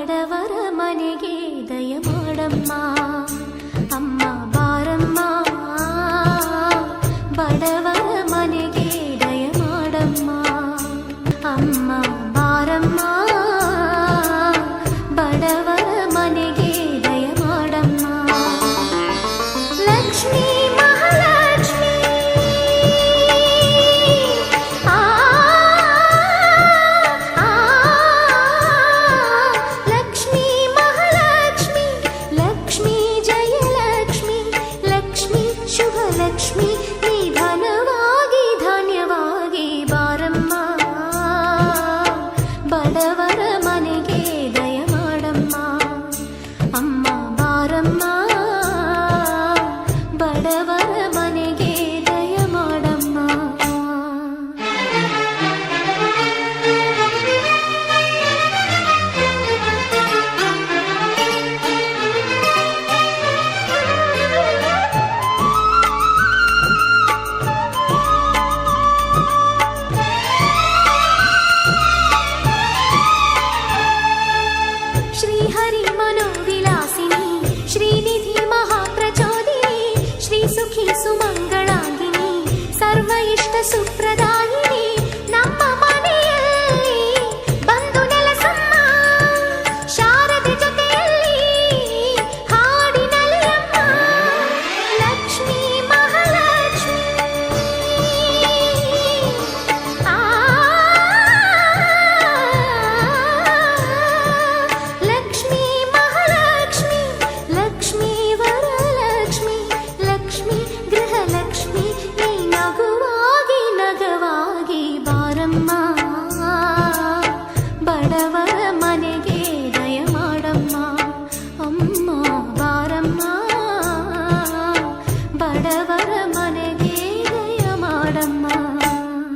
ಬಡವರ ಮನೆಗೆ ದಯ ಮಾಡಮ್ಮ ಅಮ್ಮ ಬಾರಮ್ಮ ಬಡವರ ಮನೆಗೆ ದಯ ಮಾಡಮ್ಮ ಅಮ್ಮ ಬಾರಮ್ಮ ಬಡವರ ಮನೆಗೆ ದಯ ಮಾಡಮ್ಮ ಲಕ್ಷ್ಮೀ ಮಹಾಲಕ್ಷ್ಮಿ ಲಕ್ಷ್ಮೀ ಮಹಾಲಕ್ಷ್ಮಿ ಲಕ್ಷ್ಮೀ ಜಯಲಕ್ಷ್ಮಿ ಲಕ್ಷ್ಮೀ ಶುಭಲಕ್ಷ್ಮಿ ನಿಧನವಾಗಿ ಧಾನ್ಯವಾಗಿ ಬಾರಮ್ಮ ಬಡವರ ಮನೆಗೆ ದಯ ಮಾಡಮ್ಮ ಅಮ್ಮ ಬಾರಮ್ಮ ಬಡವರ ಮನೆಗೆ ದಯ ಮಾಡಮ್ಮ श्रीहरि मनोविलासिनी श्रीनिधि महाप्रचोदिनी श्री सुखी सुमंगलांगिनी सर्व इष्ट सुप्रदायिनी ನಮ್ಮ ಮನೆಯಲ್ಲಿ ಬಂದು ನೆಲೆಸಮ್ಮ ಶಾರದೆ ಜೊತೆಯಲ್ಲಿ ಹಾಡಿನಲ್ಲಿ ಅಮ್ಮ ಲಕ್ಷ್ಮೀ ಮಹಾಲಕ್ಷ್ಮಿ ಲಕ್ಷ್ಮೀ ಮಹಾಲಕ್ಷ್ಮಿ ಲಕ್ಷ್ಮೀ ವರಲಕ್ಷ್ಮಿ ಲಕ್ಷ್ಮೀ ಗೃಹಲಕ್ಷ್ಮಿ ನೀ ನಗುವಾಗಿ ನಗವಾಗಿ ಬಾರಮ್ಮ ಬಡವರ ಮನೆಗೆ ದಯ ಮಾಡಮ್ಮ ಅಮ್ಮ ಬಾರಮ್ಮ ಬಡವರ